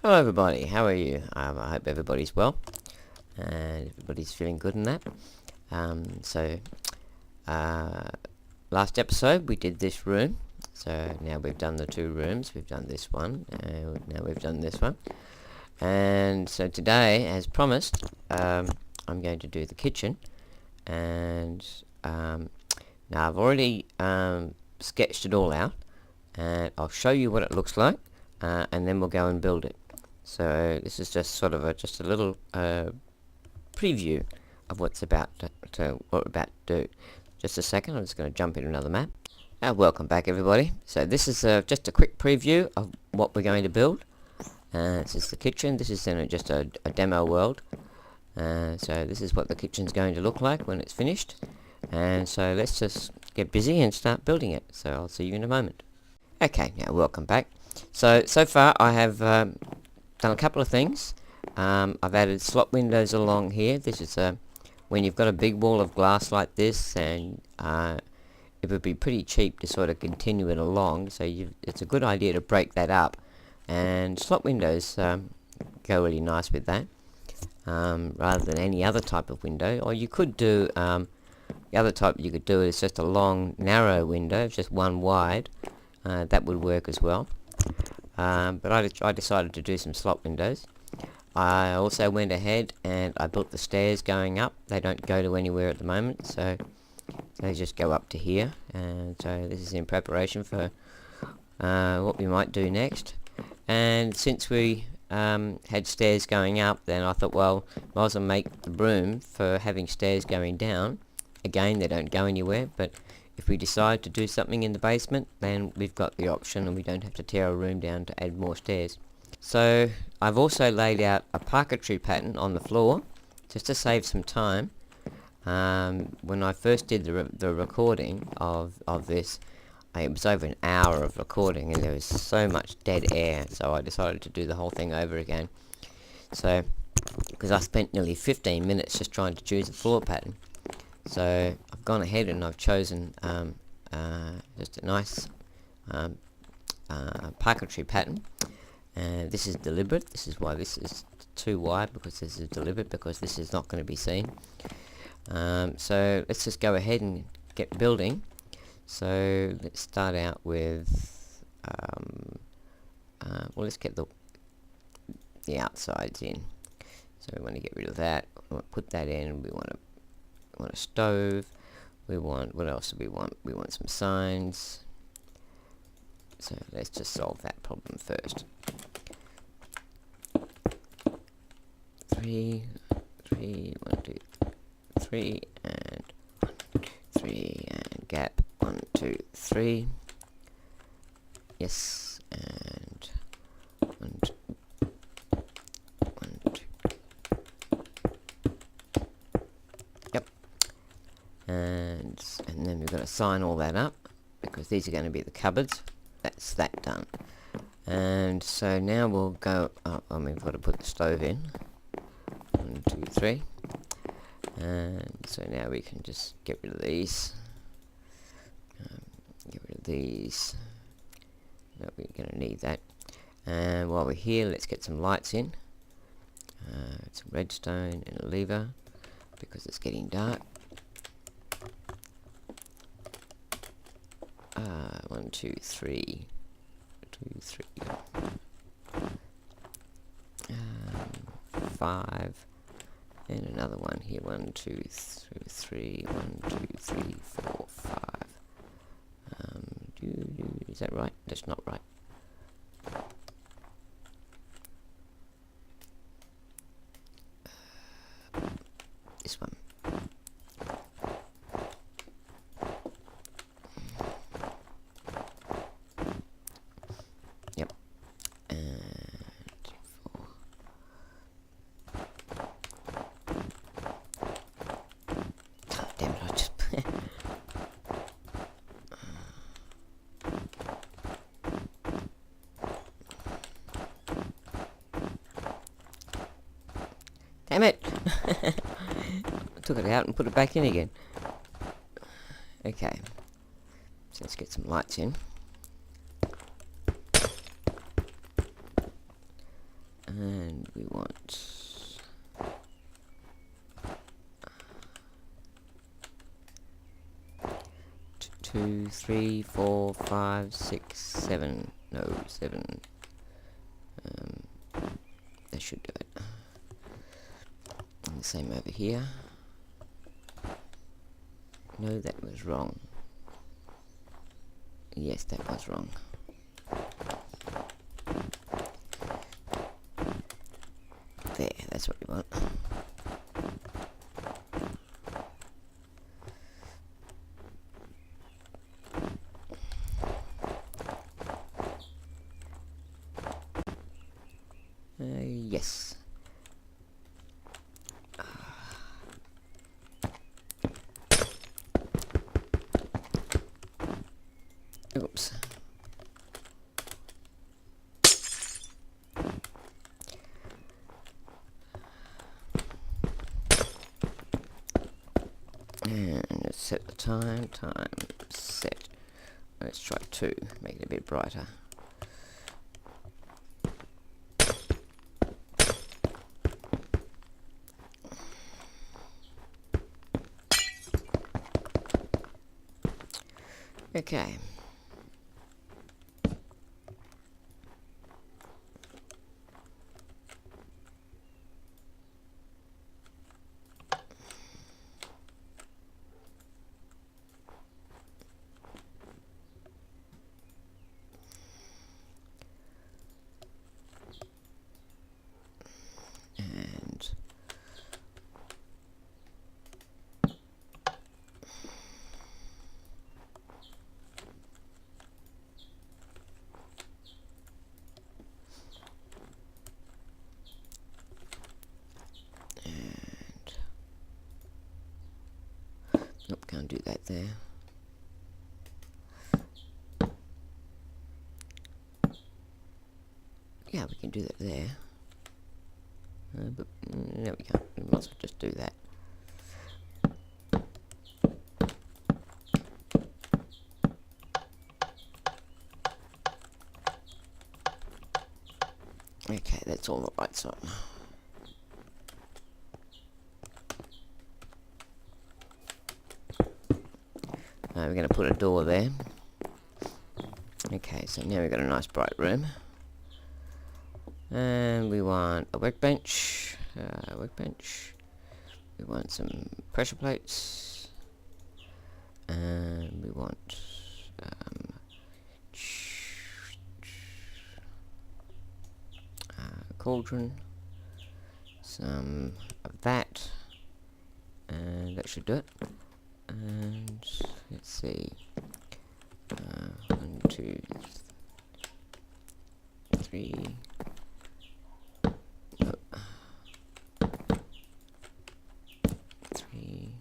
Hello everybody, how are you? I hope everybody's well and everybody's feeling good in that. So last episode we did this room, so now we've done the two rooms. We've done this one, and now we've done this one. And so today, as promised, I'm going to do the kitchen. And now I've already sketched it all out, and I'll show you what it looks like, and then we'll go and build it. So this is just sort of a little preview of what's what we're about to do. Just a second, I'm just going to jump into another map. Welcome back everybody. So this is just a quick preview of what we're going to build. This is the kitchen. This is just a demo world. So this is what the kitchen's going to look like when it's finished. And so let's just get busy and start building it. So I'll see you in a moment. Okay, now welcome back. So far I have done a couple of things. I've added slot windows along here. This is when you've got a big wall of glass like this, and it would be pretty cheap to sort of continue it along, so it's a good idea to break that up, and slot windows go really nice with that, rather than any other type of window. Or you could do the other type you could do is just a long narrow window, just one wide. That would work as well. But I decided to do some slot windows. I also went ahead and I built the stairs going up. They don't go to anywhere at the moment, so they just go up to here. And so this is in preparation for what we might do next. And since we had stairs going up, then I thought, well, might as well make the room for having stairs going down. Again, they don't go anywhere, but if we decide to do something in the basement, then we've got the option and we don't have to tear a room down to add more stairs. So I've also laid out a parquetry pattern on the floor just to save some time. When I first did the recording of this, it was over an hour of recording and there was so much dead air, so I decided to do the whole thing over again. So, because I spent nearly 15 minutes just trying to choose a floor pattern. So I've gone ahead and I've chosen just a nice parquetry pattern. This is deliberate. This is why this is too wide, because this is deliberate, because this is not going to be seen. So let's just go ahead and get building. So let's start out with well, let's get the outsides in. So we want to get rid of that. We want to put that in. We want a stove. We want, what else do we want? We want some signs. So let's just solve that problem first. 3, 1, 2, 3, and 1, 2, 3, and gap 1, 2, 3. Yes, and 1, 2, 1, 2. Yep. And then we've got to sign all that up, because these are going to be the cupboards. That's that done. And so now we'll go up, and we've got to put the stove in. 1, 2, 3. And so now we can just get rid of these. Get rid of these. No, we're going to need that. And while we're here, let's get some lights in. Some redstone and a lever, because it's getting dark. 1, 2, 3. 2, 3. 5. And another one here. 1, 2, 3. 1, 2, 3, 4, 5. Is that right? That's not right. This one. Yep. And 4. Oh, damn it! I just damn it! I took it out and put it back in again. Okay, so let's get some lights in. And we want 2, 3, 4, 5, 6, 7. No, 7. That should do it. And the same over here. No, that was wrong. Yes, that was wrong. There, that's what we want. Yes. Oops. And let's set the time. Time set. Let's try 2. Make it a bit brighter. Okay. And nope, can't do that there. Yeah, we can do that there. But no, we can't. We might as well just do that. Okay, that's all the lights on. We're going to put a door there. Okay, so now we've got a nice bright room. And we want a workbench. We want some pressure plates. And we want a cauldron. Some of that. And that should do it. And let's see. 1, 2, 3. No. 3.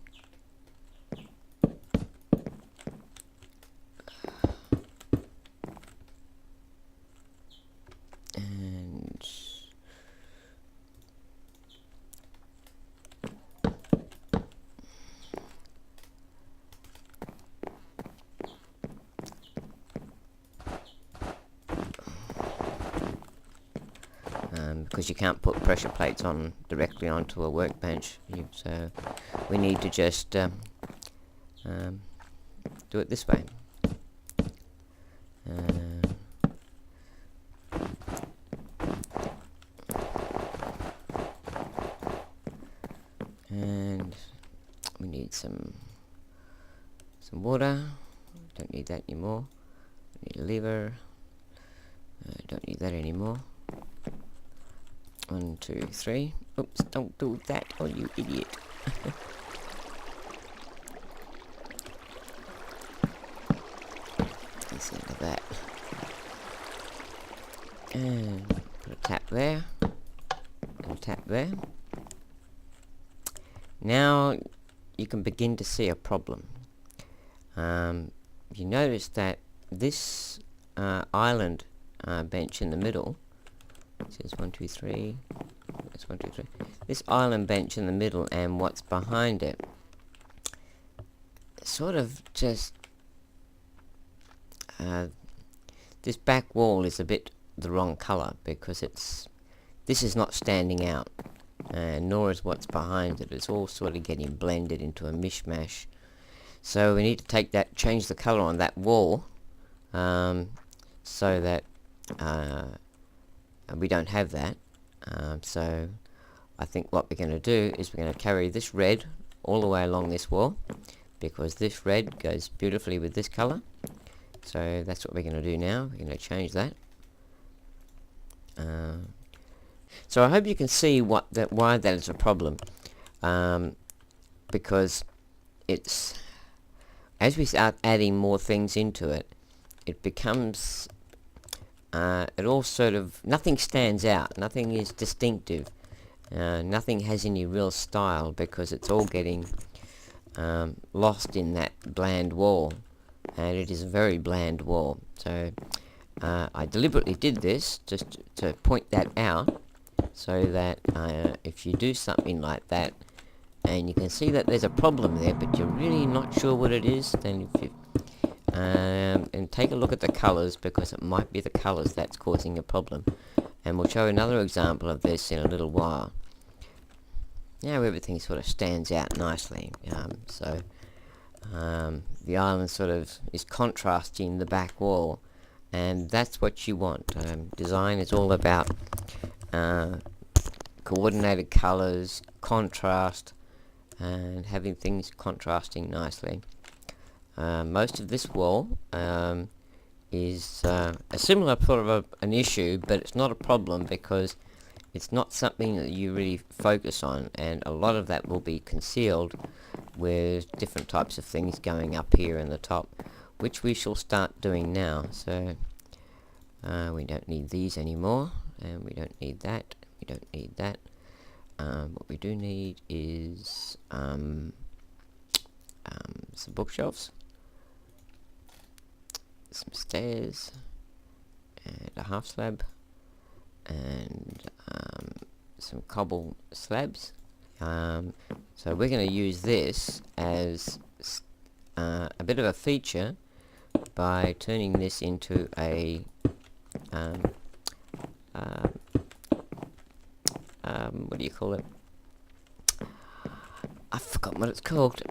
And because you can't put pressure plates on directly onto a workbench, so we need to just do it this way. And we need some water. Don't need that anymore. We need a lever. Don't need that anymore. 1, 2, 3. Oops, don't do that, oh you idiot. Let's end of that. And put a tap there. And a tap there. Now you can begin to see a problem. You notice that this island bench in the middle, it says 1, 2, 3. That's 1, 2, 3. This island bench in the middle and what's behind it sort of just this back wall is a bit the wrong color because it's this is not standing out, and nor is what's behind it. It's all sort of getting blended into a mishmash. So we need to take that, change the color on that wall, so that we don't have that. So I think what we're going to do is we're going to carry this red all the way along this wall, because this red goes beautifully with this color. So that's what we're going to do now. We're going to change that. So I hope you can see why that is a problem, because it's, as we start adding more things into it, it becomes it all sort of, nothing stands out, nothing is distinctive, nothing has any real style, because it's all getting lost in that bland wall, and it is a very bland wall. So I deliberately did this just to point that out, so that if you do something like that and you can see that there's a problem there but you're really not sure what it is, then if you and take a look at the colors, because it might be the colors that's causing a problem, and we'll show another example of this in a little while. Now everything sort of stands out nicely. So the island sort of is contrasting the back wall, and that's what you want. Design is all about coordinated colors, contrast, and having things contrasting nicely. Most of this wall is a similar sort of an issue, but it's not a problem because it's not something that you really focus on, and a lot of that will be concealed with different types of things going up here in the top, which we shall start doing now. So we don't need these anymore, and we don't need that, we don't need that. What we do need is some bookshelves, some stairs, and a half slab, and some cobble slabs. So we're going to use this as a bit of a feature by turning this into a what do you call it? I forgot what it's called.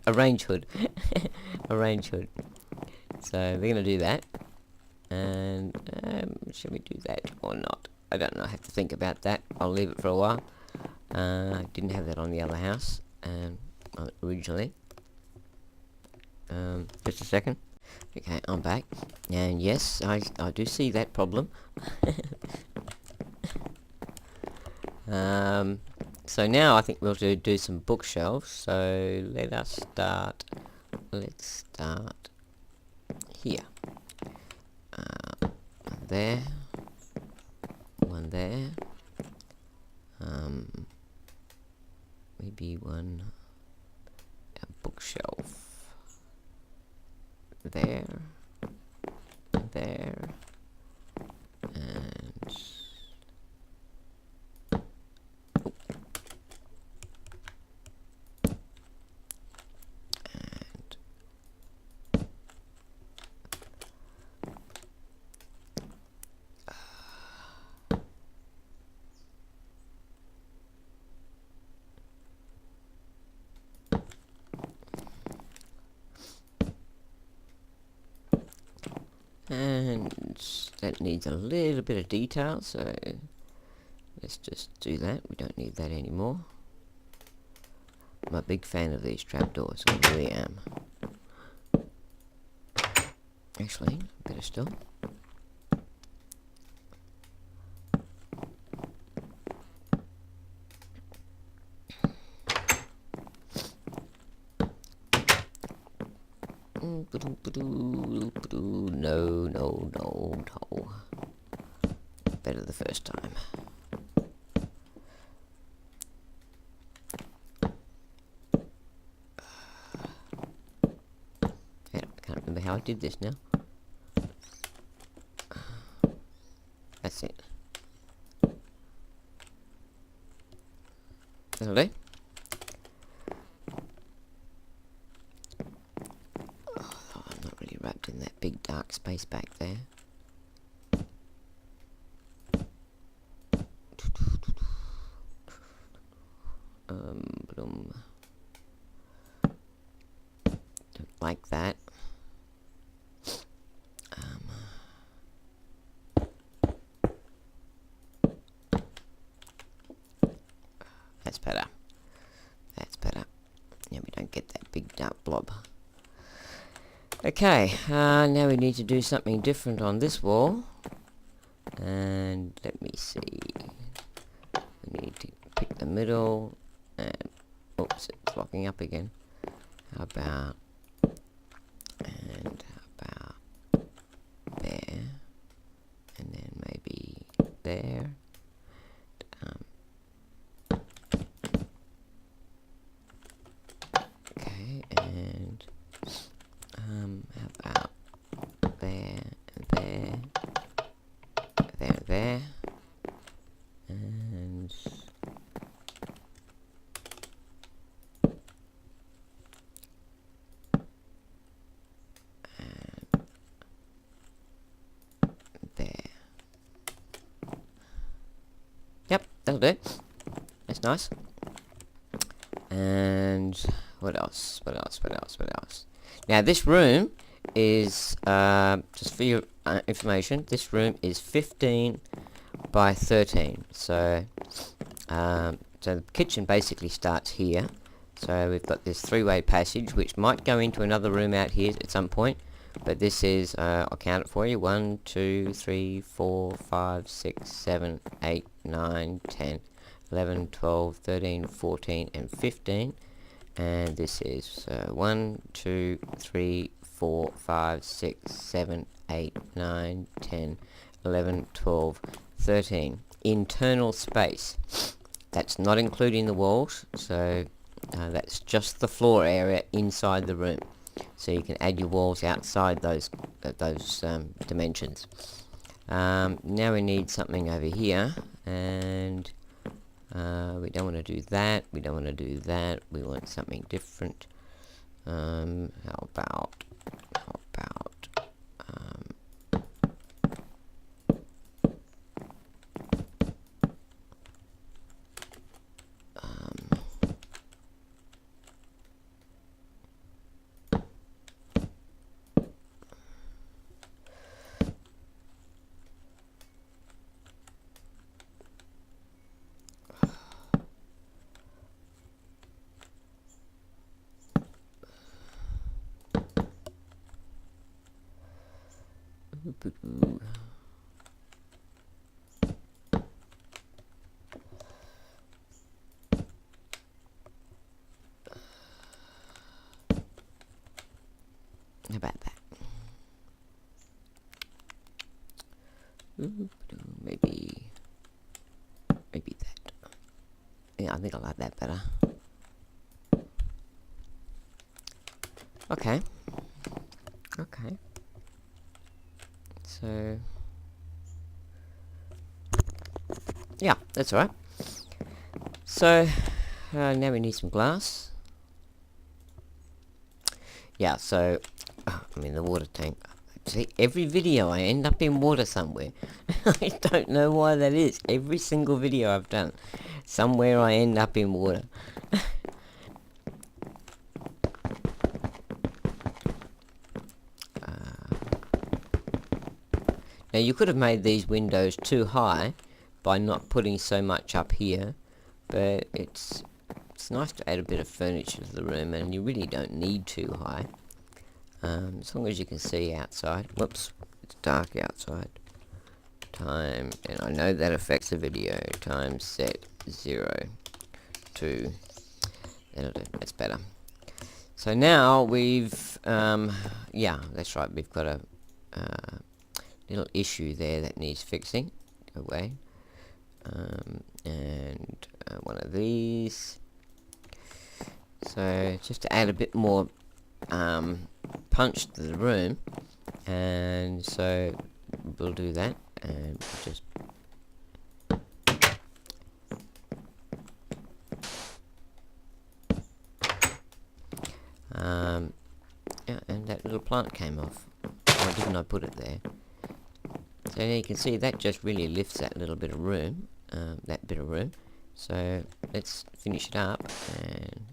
A range hood. A range hood. So we're going to do that. And should we do that or not? I don't know. I have to think about that. I'll leave it for a while. I didn't have that on the other house originally. Just a second. Okay, I'm back. And yes, I do see that problem. So now I think we'll do some bookshelves. So let's start here. There, one there, maybe one bookshelf there, there, and that needs a little bit of detail, so let's just do that. We don't need that anymore. I'm a big fan of these trapdoors, I really am. Actually, better still. No. Better the first time. Yeah, I can't remember how I did this now. That's it. That'll do. Wrapped in that big dark space back there. Okay, now we need to do something different on this wall. And let me see. We need to pick the middle. And oops, it's locking up again. How about there, and then maybe there. Okay, and how about there and there, there, and there. Yep, that'll do. That's nice. And what else? Now this room is, just for your information, this room is 15 by 13. So the kitchen basically starts here. So we've got this three-way passage, which might go into another room out here at some point. But this is, I'll count it for you, 1, 2, 3, 4, 5, 6, 7, 8, 9, 10, 11, 12, 13, 14, and 15. And this is 1, 2, 3, 4, 5, 6, 7, 8, 9, 10, 11, 12, 13. Internal space. That's not including the walls, so that's just the floor area inside the room. So you can add your walls outside those dimensions. Now we need something over here, and we don't want to do that. We don't want to do that. We want something different. How about how about that? Maybe that. Yeah, I think I like that better. Okay. So yeah, that's alright. So now we need some glass. Yeah, so I'm in the water tank. See, every video I end up in water somewhere. I don't know why that is. Every single video I've done, somewhere I end up in water. Now you could have made these windows too high by not putting so much up here, but it's nice to add a bit of furniture to the room, and you really don't need too high. As long as you can see outside. Whoops, it's dark outside. Time, and I know that affects the video. Time set 0 to. That'll do. That's better. So now we've, yeah, that's right. We've got a little issue there that needs fixing. Away. And one of these. So just to add a bit more punch to the room, and so we'll do that, and just yeah, and that little plant came off. Why didn't I put it there? So now you can see that just really lifts that little bit of room, that bit of room. So let's finish it up, and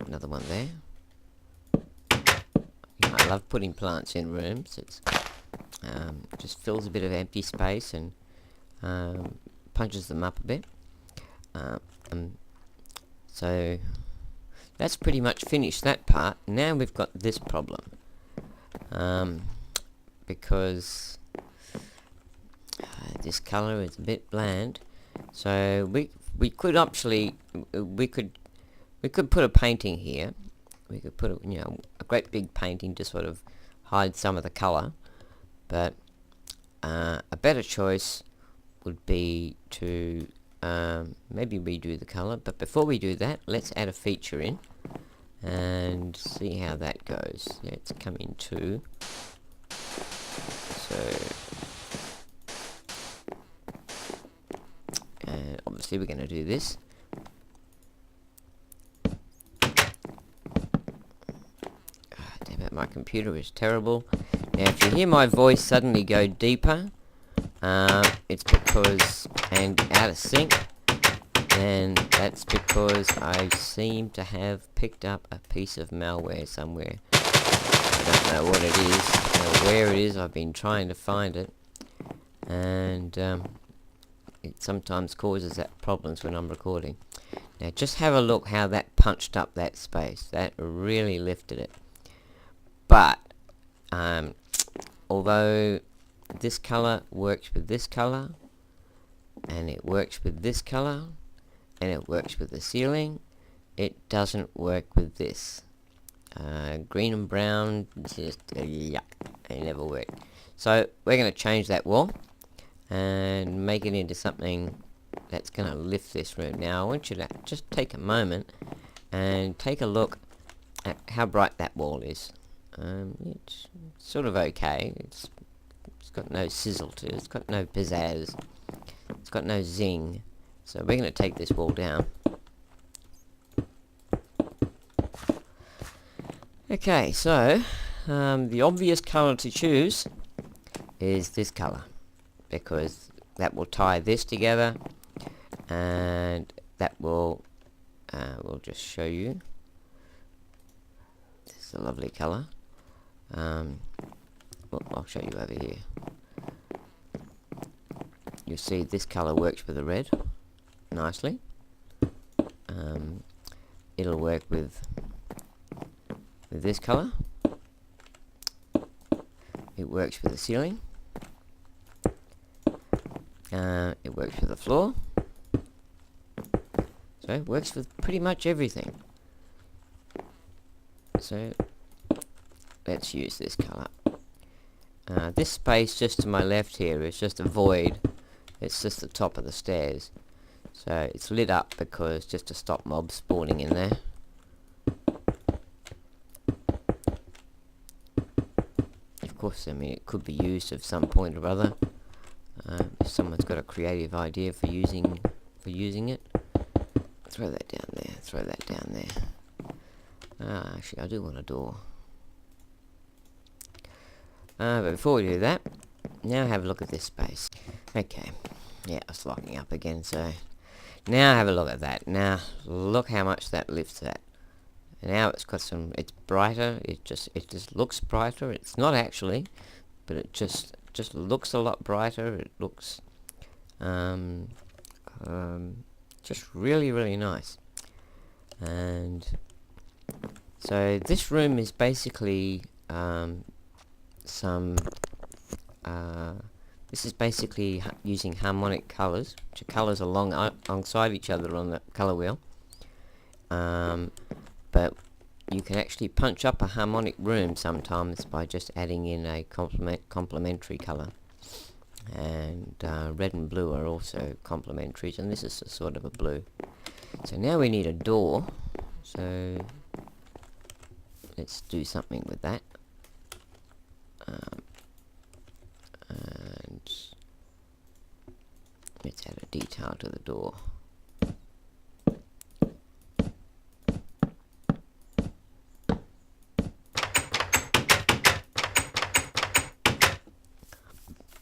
another one there. I love putting plants in rooms. It's just fills a bit of empty space and punches them up a bit. So that's pretty much finished that part. Now we've got this problem, because this color is a bit bland. So we could actually we could put a painting here. We could put a great big painting to sort of hide some of the color, but a better choice would be to maybe redo the color. But before we do that, let's add a feature in and see how that goes. Let's come into, so obviously we're going to do this. Damn it, my computer is terrible. Now if you hear my voice suddenly go deeper, it's because, and out of sync, and that's because I seem to have picked up a piece of malware somewhere. I don't know what it is, or where it is. I've been trying to find it, and it sometimes causes that problems when I'm recording. Now just have a look how that punched up that space. That really lifted it. But although this color works with this color, and it works with this color, and it works with the ceiling, it doesn't work with this. Green and brown, just yuck, they never work. So we're going to change that wall and make it into something that's going to lift this room. Now I want you to just take a moment and take a look at how bright that wall is. It's sort of okay. It's got no sizzle to it. It's got no pizzazz. It's got no zing. So we're going to take this wall down. Okay, so the obvious color to choose is this color, because that will tie this together, and that will we'll just show you. This is a lovely color. Well, I'll show you over here. You'll see this color works with the red nicely. It'll work with this color. It works with the ceiling. It works with the floor. So it works with pretty much everything. So let's use this color. This space just to my left here is just a void. It's just the top of the stairs. So it's lit up because just to stop mobs spawning in there. Of course, I mean, it could be used at some point or other. If someone's got a creative idea for using it. Throw that down there. Throw that down there. Actually, I do want a door. But before we do that, now have a look at this space. Okay, yeah, it's locking up again, so now have a look at that. Now look how much that lifts that. Now it's got some, it's brighter, it just looks brighter. It's not actually, but it just looks a lot brighter. It looks just really nice. And so this room is basically this is basically using harmonic colors, which are colors alongside each other on the color wheel. But you can actually punch up a harmonic room sometimes by just adding in a complementary color. And red and blue are also complementaries, and this is a sort of a blue. So now we need a door. So let's do something with that. And let's add a detail to the door.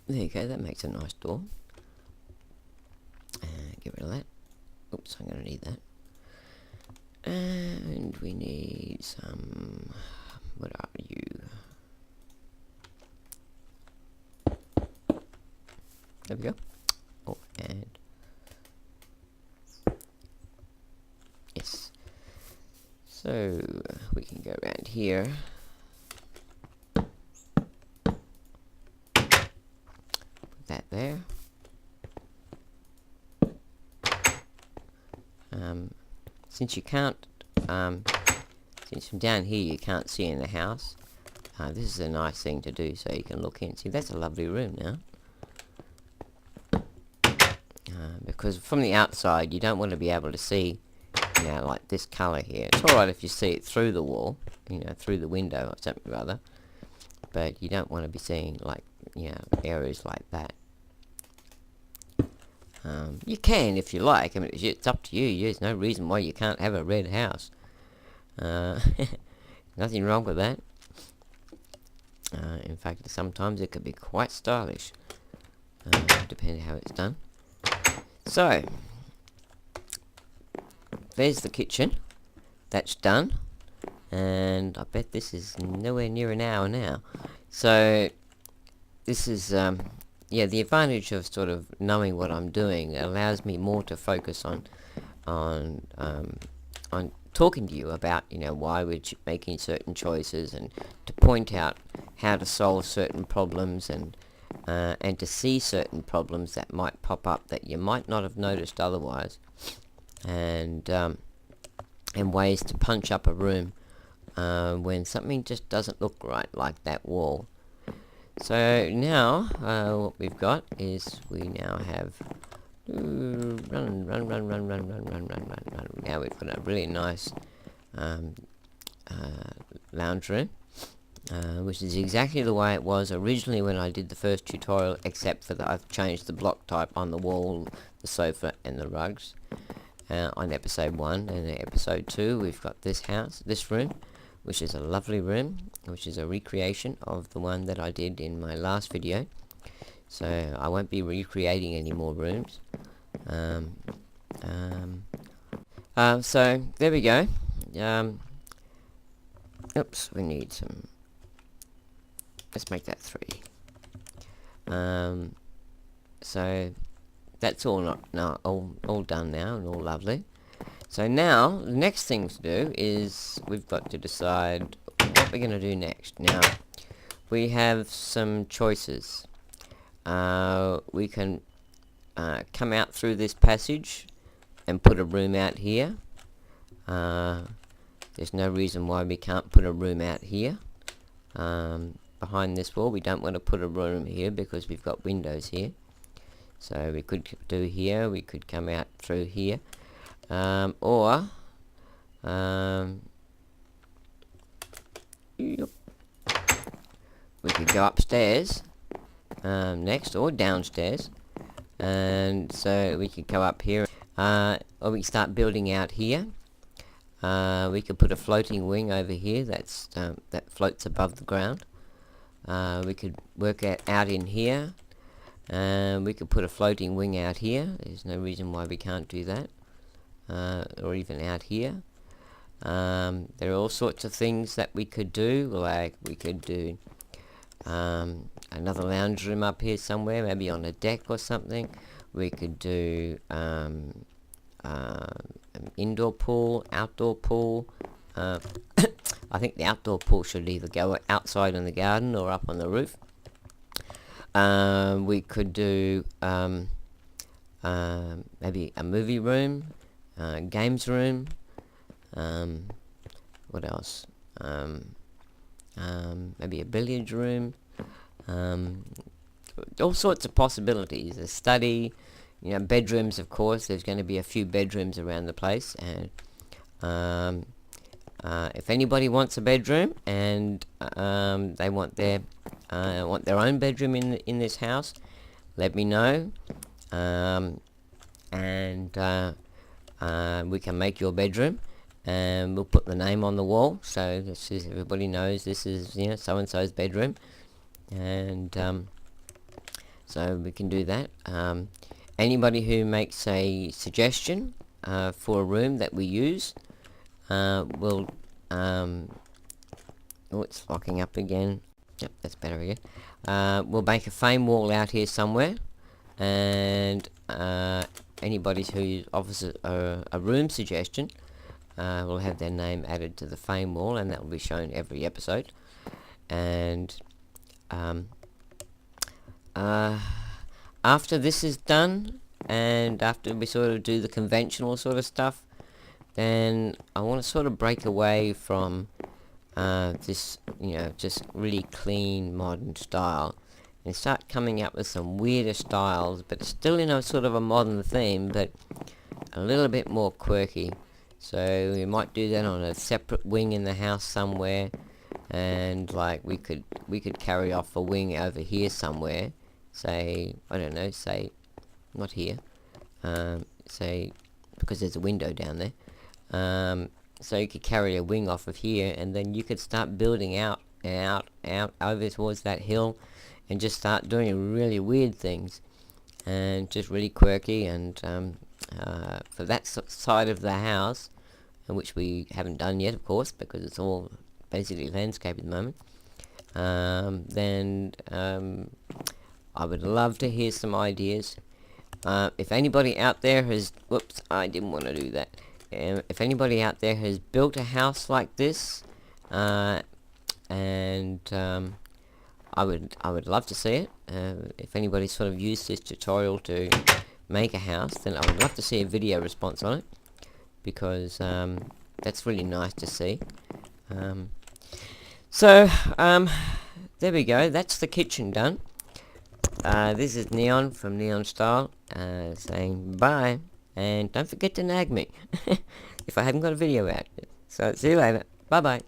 There you go, that makes a nice door. Get rid of that. Oops, I'm going to need that. And we need some... What are you? There we go. Oh, and... Yes. So we can go around here. Put that there. Since you can't, since from down here you can't see in the house, this is a nice thing to do, so you can look in. See, that's a lovely room now. Because from the outside you don't want to be able to see, you know, like this colour here. It's alright if you see it through the wall, you know, through the window or something rather, but you don't want to be seeing, like, you know, areas like that. You can if you like. I mean, it's up to you. There's no reason why you can't have a red house. Nothing wrong with that. In fact, sometimes it could be quite stylish, depending how it's done. So, there's the kitchen. That's done. And I bet this is nowhere near an hour now. So, this is, yeah, the advantage of sort of knowing what I'm doing allows me more to focus on talking to you about, you know, why we're making certain choices, and to point out how to solve certain problems, and to see certain problems that might pop up that you might not have noticed otherwise, and ways to punch up a room when something just doesn't look right, like that wall. So now what we've got is we now have run. Now we've got a really nice lounge room, which is exactly the way it was originally when I did the first tutorial, except for that I've changed the block type on the wall, the sofa and the rugs on episode 1. And in episode 2 we've got this room, which is a lovely room, which is a recreation of the one that I did in my last video. So I won't be recreating any more rooms. So there we go. Oops, we need some. Let's make that 3. So that's all all done now and all lovely. So now the next thing to do is we've got to decide what we're going to do next. Now we have some choices. We can come out through this passage and put a room out here. There's no reason why we can't put a room out here. Behind this wall, we don't want to put a room here because we've got windows here. So we could do here, we could come out through here. Or we could go upstairs next, or downstairs, and so we could go up here, or we can start building out here. We could put a floating wing over here that floats above the ground. We could work out in here, and we could put a floating wing out here. There's no reason why we can't do that. Or even out here. There are all sorts of things that we could do, like we could do another lounge room up here somewhere, maybe on a deck or something. We could do an indoor pool, outdoor pool. I think the outdoor pool should either go outside in the garden or up on the roof. We could do maybe a movie room, games room, what else, maybe a billiards room, all sorts of possibilities. A study, you know, bedrooms, of course. There's going to be a few bedrooms around the place, and if anybody wants a bedroom and they want their own bedroom in this house, let me know, and we can make your bedroom, and we'll put the name on the wall, so this is, everybody knows this is, you know, so and so's bedroom, and so we can do that. Anybody who makes a suggestion for a room that we use, will oh, it's locking up again. Yep, that's better again. We'll make a frame wall out here somewhere, and anybody who offers a room suggestion, will have their name added to the fame wall, and that will be shown every episode. And after this is done, and after we sort of do the conventional sort of stuff, then I want to sort of break away from this, just really clean modern style, and start coming up with some weirder styles, but still in a sort of a modern theme, but a little bit more quirky. So we might do that on a separate wing in the house somewhere, and like we could carry off a wing over here somewhere. Say, I don't know, say not here. Say, because there's a window down there. So you could carry a wing off of here, and then you could start building out over towards that hill, and just start doing really weird things, and just really quirky. And for that side of the house, which we haven't done yet, of course, because it's all basically landscape at the moment, then I would love to hear some ideas. If anybody out there has, whoops, I didn't want to do that. If anybody out there has built a house like this, and I would love to see it. If anybody sort of used this tutorial to make a house, then I would love to see a video response on it, because that's really nice to see. So there we go. That's the kitchen done. This is Neon from Neon Style, saying bye, and don't forget to nag me if I haven't got a video out. So see you later. Bye bye.